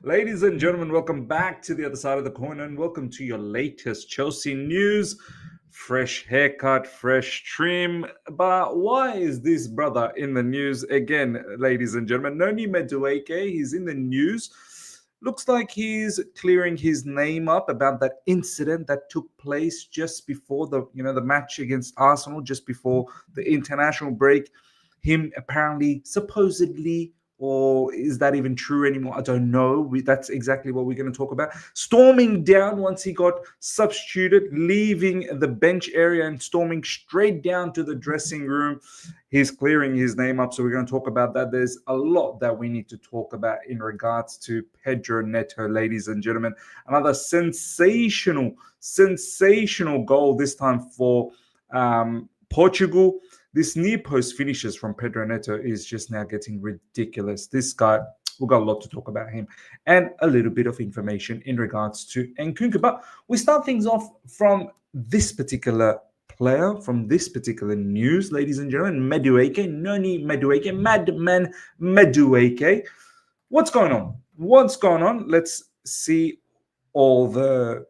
Ladies and gentlemen, welcome back to the other side of the corner and welcome to your latest Chelsea news. Fresh haircut, fresh trim. But why is this brother in the news again, ladies and gentlemen? Noni Madueke, he's in the news. Looks like he's clearing his name up about that incident that took place just before the match against Arsenal, just before the international break. Him apparently, supposedly, or is that even true anymore? I don't know. That's exactly what we're going to talk about. Storming down once he got substituted, leaving the bench area and storming straight down to the dressing room. He's clearing his name up, so we're going to talk about that. There's a lot that we need to talk about in regards to Pedro Neto, ladies and gentlemen. Another sensational goal, this time for Portugal. This near post finishes from Pedro Neto is just now getting ridiculous. This guy, we've got a lot to talk about him and a little bit of information in regards to Nkunku. But we start things off from this particular player, from this particular news, ladies and gentlemen. Madueke, Noni Madueke, Madman Madueke. What's going on? What's going on? Let's see all the,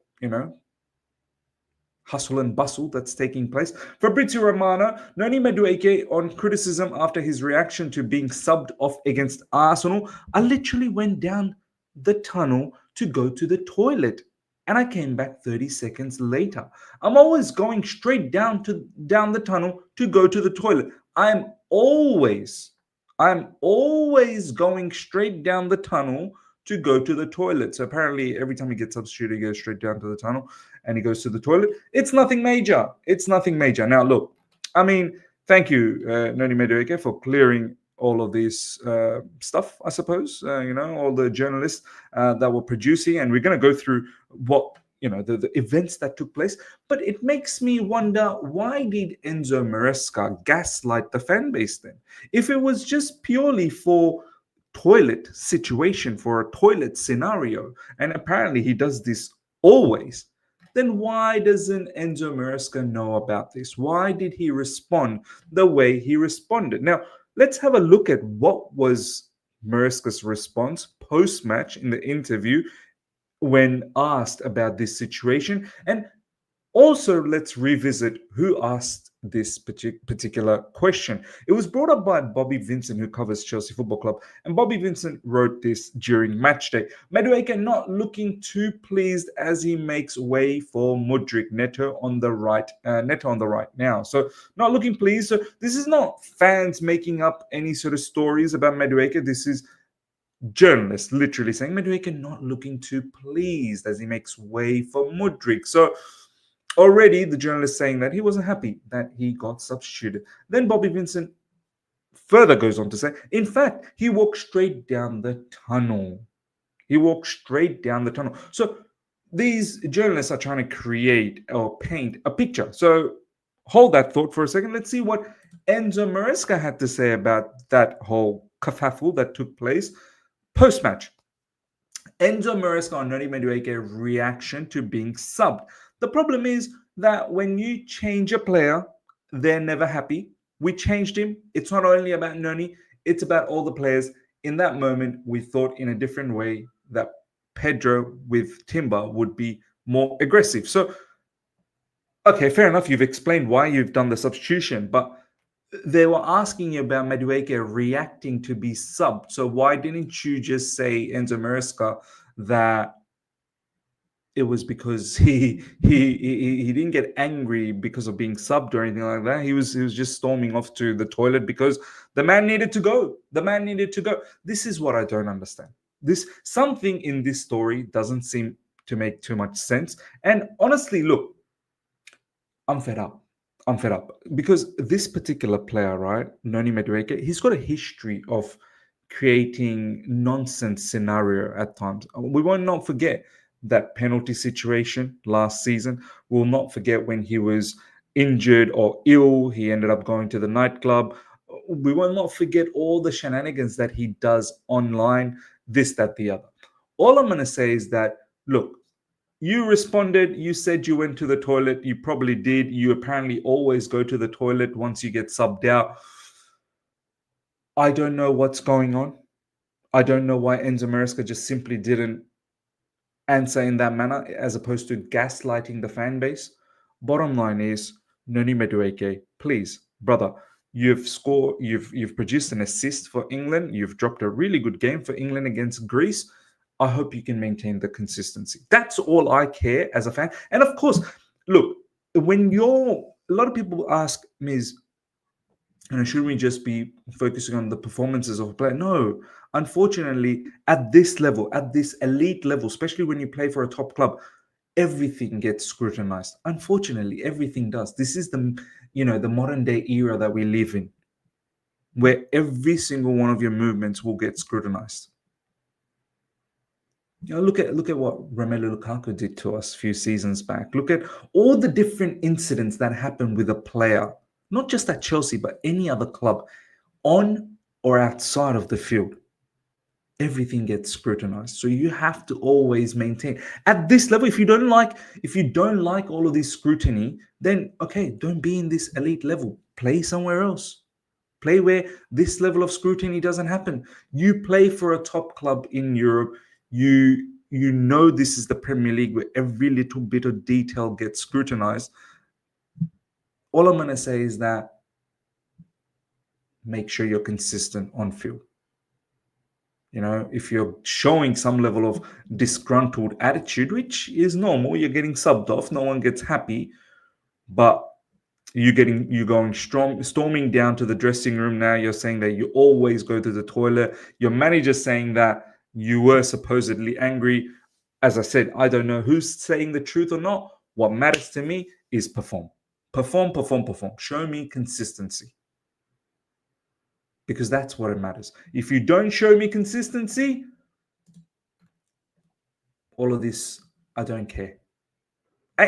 hustle and bustle that's taking place. Fabrizio Romano, Noni Madueke on criticism after his reaction to being subbed off against Arsenal. I literally went down the tunnel to go to the toilet and I came back 30 seconds later. I'm always going straight down the tunnel to go to the toilet. I'm always going straight down the tunnel to go to the toilet. So apparently every time he gets substituted, he goes straight down to the tunnel and he goes to the toilet. It's nothing major. Now, look, I mean, thank you, Noni Madueke, for clearing all of this stuff, I suppose, all the journalists that were producing. And we're going to go through what, the events that took place. But it makes me wonder, why did Enzo Maresca gaslight the fan base then? If it was just purely for toilet situation, for a toilet scenario, and apparently he does this always, then why doesn't Enzo Maresca know about this? Why did he respond the way he responded? Now, let's have a look at what was Maresca's response post-match in the interview when asked about this situation. And also, let's revisit who asked this particular question. It was brought up by Bobby Vincent, who covers Chelsea Football Club, and Bobby Vincent wrote this during match day. Madueke not looking too pleased as he makes way for Mudryk. Neto on the right now. So not looking pleased. So this is not fans making up any sort of stories about Madueke. This is journalists literally saying Madueke not looking too pleased as he makes way for Mudryk. So already the journalist saying that he wasn't happy that he got substituted. Then Bobby Vincent further goes on to say, in fact, he walked straight down the tunnel. So these journalists are trying to create or paint a picture. So hold that thought for a second. Let's see what Enzo Maresca had to say about that whole kerfuffle that took place post-match. Enzo Maresca on Noni Madueke reaction to being subbed. The problem is that when you change a player, they're never happy. We changed him. It's not only about Noni, it's about all the players. In that moment, we thought in a different way that Pedro with Timber would be more aggressive. So, okay, fair enough. You've explained why you've done the substitution, but they were asking you about Madueke reacting to be subbed. So why didn't you just say, Enzo Maresca, that it was because he didn't get angry because of being subbed or anything like that. He was just storming off to the toilet because the man needed to go. This is what I don't understand. Something in this story doesn't seem to make too much sense. And honestly, look, I'm fed up because this particular player, right, Noni Madueke, he's got a history of creating nonsense scenario at times. We will not forget that penalty situation last season. We'll not forget when he was injured or ill. He ended up going to the nightclub. We will not forget all the shenanigans that he does online, this, that, the other. All I'm going to say is that, look, you responded, you said you went to the toilet, you probably did. You apparently always go to the toilet once you get subbed out. I don't know what's going on. I don't know why Enzo Maresca just simply didn't answer in that manner as opposed to gaslighting the fan base. Bottom line is, Noni Madueke, please, brother, you've produced an assist for England. You've dropped a really good game for England against Greece. I hope you can maintain the consistency. That's all I care as a fan. And of course, look, when you're a lot of people ask me, should we just be focusing on the performances of a player? No, unfortunately, at this level, at this elite level, especially when you play for a top club, everything gets scrutinized. Unfortunately, everything does. This is the modern day era that we live in, where every single one of your movements will get scrutinized. Look at what Romelu Lukaku did to us a few seasons back. Look at all the different incidents that happen with a player, not just at Chelsea, but any other club, on or outside of the field. Everything gets scrutinized. So you have to always maintain at this level. If you don't like all of this scrutiny, then okay, don't be in this elite level. Play somewhere else. Play where this level of scrutiny doesn't happen. You play for a top club in Europe. You know this is the Premier League where every little bit of detail gets scrutinized. All I'm going to say is that make sure you're consistent on field. If you're showing some level of disgruntled attitude, which is normal, you're getting subbed off, no one gets happy, but you're going storming down to the dressing room now. You're saying that you always go to the toilet. Your manager's saying that you were supposedly angry. As I said, I don't know who's saying the truth or not. What matters to me is perform. Perform, perform, perform. Show me consistency. Because that's what it matters. If you don't show me consistency, all of this, I don't care.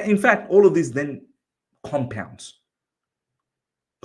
In fact, all of this then compounds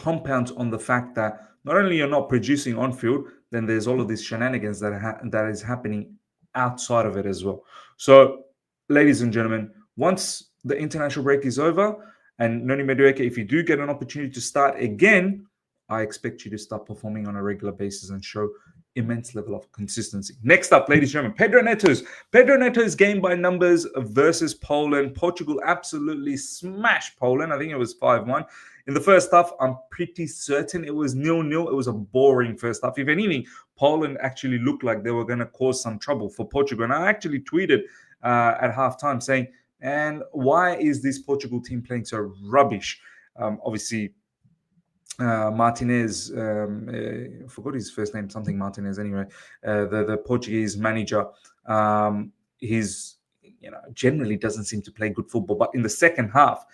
on the fact that not only you're not producing on field, then there's all of these shenanigans that is happening outside of it as well. So, ladies and gentlemen, once the international break is over, and Noni Madueke, if you do get an opportunity to start again, I expect you to start performing on a regular basis and show immense level of consistency. Next up, ladies and gentlemen, Pedro Neto's game by numbers versus Poland. Portugal absolutely smashed Poland. I think it was 5-1. In the first half, I'm pretty certain it was 0-0. It was a boring first half. If anything, Poland actually looked like they were going to cause some trouble for Portugal. And I actually tweeted at halftime saying, and why is this Portugal team playing so rubbish? Obviously, Martinez, I forgot his first name, something Martinez anyway, the Portuguese manager, he's generally doesn't seem to play good football, but in the second half,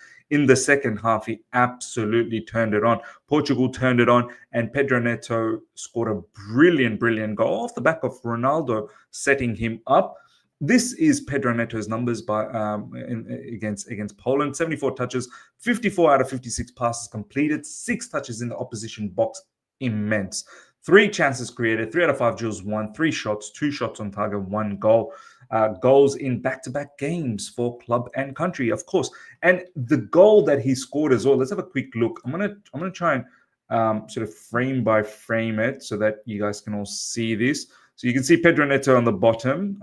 he absolutely turned it on. Portugal turned it on, and Pedro Neto scored a brilliant goal off the back of Ronaldo setting him up. This is Pedro Neto's numbers against Poland. 74 touches, 54 out of 56 passes completed, 6 touches in the opposition box. Immense. 3 chances created, 3 out of 5 drills won, 3 shots, 2 shots on target, 1 goal. Goals in back-to-back games for club and country, of course. And the goal that he scored as well, let's have a quick look. I'm gonna try and sort of frame by frame it so that you guys can all see this. So you can see Pedro Neto on the bottom.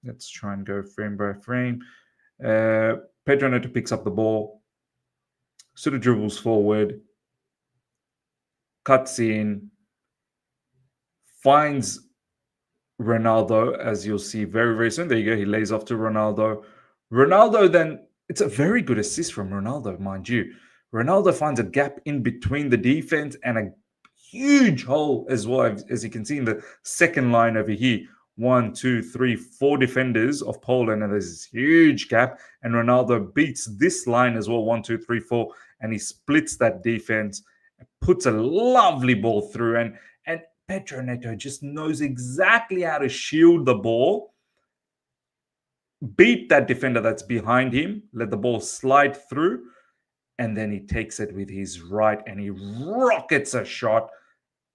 Let's try and go frame by frame. Pedro Neto picks up the ball, sort of dribbles forward, cuts in, finds Ronaldo, as you'll see very, very soon. There you go. He lays off to Ronaldo. Ronaldo then, it's a very good assist from Ronaldo, mind you. Ronaldo finds a gap in between the defense and a huge hole as well, as you can see in the second line over here. 1, 2, 3, 4 defenders of Poland, and there's this huge gap. And Ronaldo beats this line as well, 1, 2, 3, 4, and he splits that defense, puts a lovely ball through, and Pedro Neto just knows exactly how to shield the ball, beat that defender that's behind him, let the ball slide through, and then he takes it with his right and he rockets a shot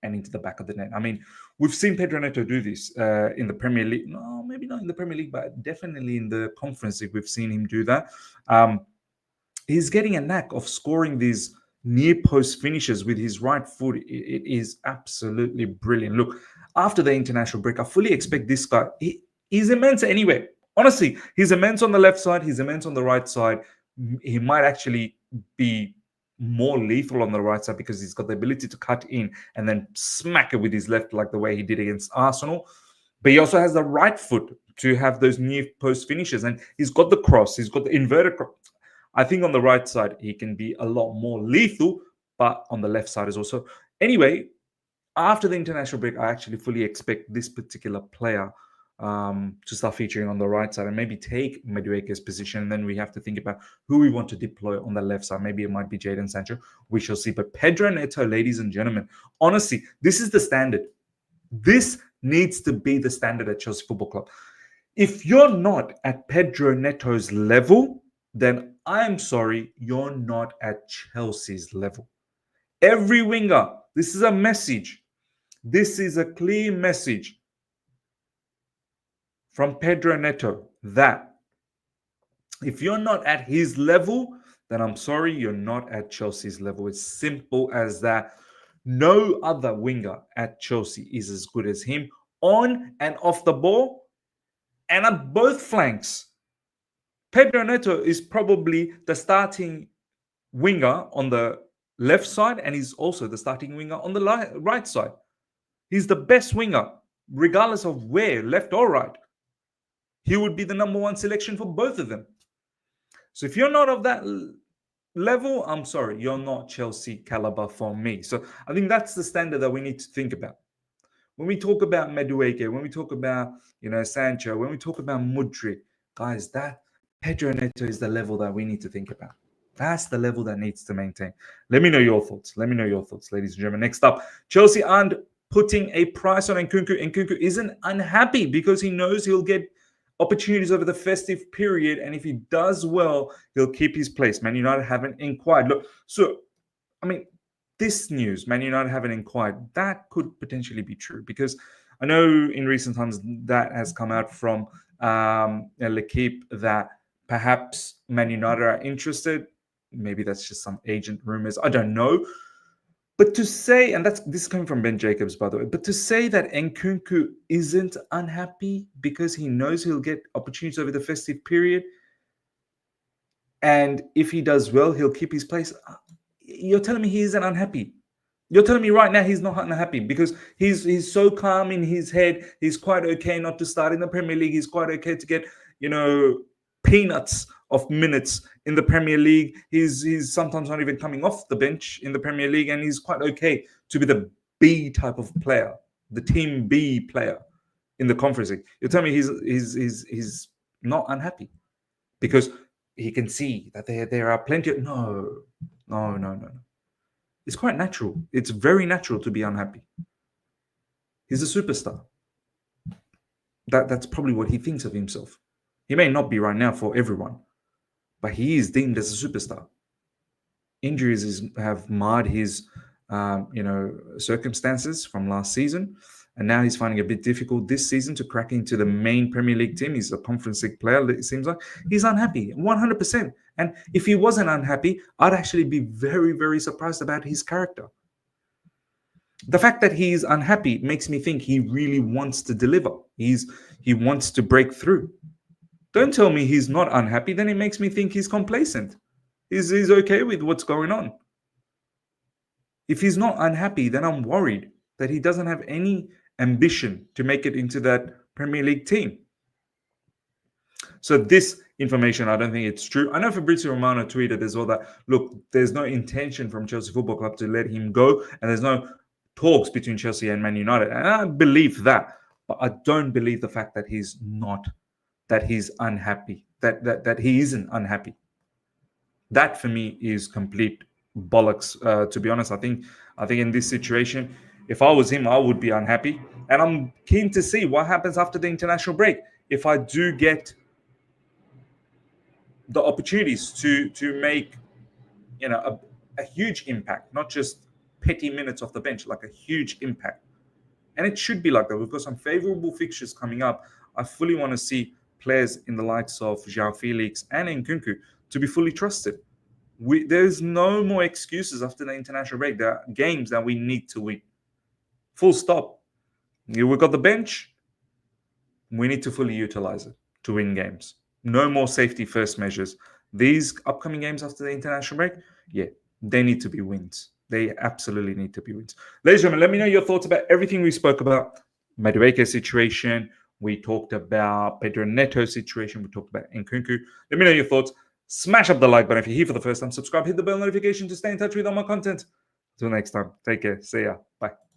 and into the back of the net. I mean, we've seen Pedro Neto do this in the Premier League. No, maybe not in the Premier League, but definitely in the Conference League, we've seen him do that. He's getting a knack of scoring these near post finishes with his right foot. It is absolutely brilliant. Look, after the international break, I fully expect this guy. He's immense anyway. Honestly, he's immense on the left side. He's immense on the right side. He might actually be more lethal on the right side because he's got the ability to cut in and then smack it with his left, like the way he did against Arsenal. But he also has the right foot to have those near post finishes, and he's got the cross. He's got the inverted cross. I think on the right side he can be a lot more lethal, but on the left side is also. Anyway, after the international break, I actually fully expect this particular player to start featuring on the right side and maybe take Madueke's position. And then we have to think about who we want to deploy on the left side. Maybe it might be Jadon Sancho. We shall see. But Pedro Neto, ladies and gentlemen, honestly, this is the standard. This needs to be the standard at Chelsea Football Club. If you're not at Pedro Neto's level, then I'm sorry, you're not at Chelsea's level. Every winger, this is a message. This is a clear message from Pedro Neto that if you're not at his level, then I'm sorry, you're not at Chelsea's level. It's simple as that. No other winger at Chelsea is as good as him on and off the ball and on both flanks. Pedro Neto is probably the starting winger on the left side, and he's also the starting winger on the right side. He's the best winger, regardless of where, left or right. He would be the number one selection for both of them. So if you're not of that level, I'm sorry, you're not Chelsea caliber for me. So I think that's the standard that we need to think about. When we talk about Madueke, when we talk about, Sancho, when we talk about Mudryk, guys, that Pedro Neto is the level that we need to think about. That's the level that needs to maintain. Let me know your thoughts. Let me know your thoughts, ladies and gentlemen. Next up, Chelsea aren't putting a price on Nkunku. Nkunku isn't unhappy because he knows he'll get opportunities over the festive period, and if he does well, he'll keep his place. Man United haven't inquired. Look, so, this news, Man United haven't inquired, that could potentially be true because I know in recent times that has come out from L'Equipe that perhaps Man United are interested. Maybe that's just some agent rumors. I don't know. But to say, and this is coming from Ben Jacobs, by the way, but to say that Nkunku isn't unhappy because he knows he'll get opportunities over the festive period, and if he does well, he'll keep his place. You're telling me he isn't unhappy? You're telling me right now he's not unhappy because he's so calm in his head. He's quite okay not to start in the Premier League. He's quite okay to get, peanuts of minutes in the Premier League. He's sometimes not even coming off the bench in the Premier League, and he's quite okay to be the B type of player, the team B player in the Conference League. You're telling me he's not unhappy because he can see that there are plenty of no. It's quite natural. It's very natural to be unhappy. He's a superstar. That's probably what he thinks of himself. He may not be right now for everyone, but he is deemed as a superstar. Injuries have marred his, circumstances from last season, and now he's finding it a bit difficult this season to crack into the main Premier League team. He's a Conference League player, it seems like. He's unhappy, 100%. And if he wasn't unhappy, I'd actually be very, very surprised about his character. The fact that he's unhappy makes me think he really wants to deliver. He wants to break through. Don't tell me he's not unhappy, then it makes me think he's complacent. He's okay with what's going on. If he's not unhappy, then I'm worried that he doesn't have any ambition to make it into that Premier League team. So this information, I don't think it's true. I know Fabrizio Romano tweeted as well that, look, there's no intention from Chelsea Football Club to let him go, and there's no talks between Chelsea and Man United. And I believe that, but I don't believe the fact that he's unhappy, that he isn't unhappy. That for me is complete bollocks. To be honest, I think in this situation, if I was him, I would be unhappy, and I'm keen to see what happens after the international break. If I do get the opportunities to make, a huge impact, not just petty minutes off the bench, like a huge impact. And it should be like that. We've got some favorable fixtures coming up. I fully want to see players in the likes of João Felix and Nkunku to be fully trusted. There's no more excuses after the international break. There are games that we need to win. Full stop. We've got the bench. We need to fully utilize it to win games. No more safety first measures. These upcoming games after the international break, they need to be wins. They absolutely need to be wins. Ladies and gentlemen, let me know your thoughts about everything we spoke about. Madueke situation. We talked about Pedro Neto situation. We talked about Nkunku. Let me know your thoughts. Smash up the like button if you're here for the first time. Subscribe, hit the bell notification to stay in touch with all my content. Until next time, take care. See ya. Bye.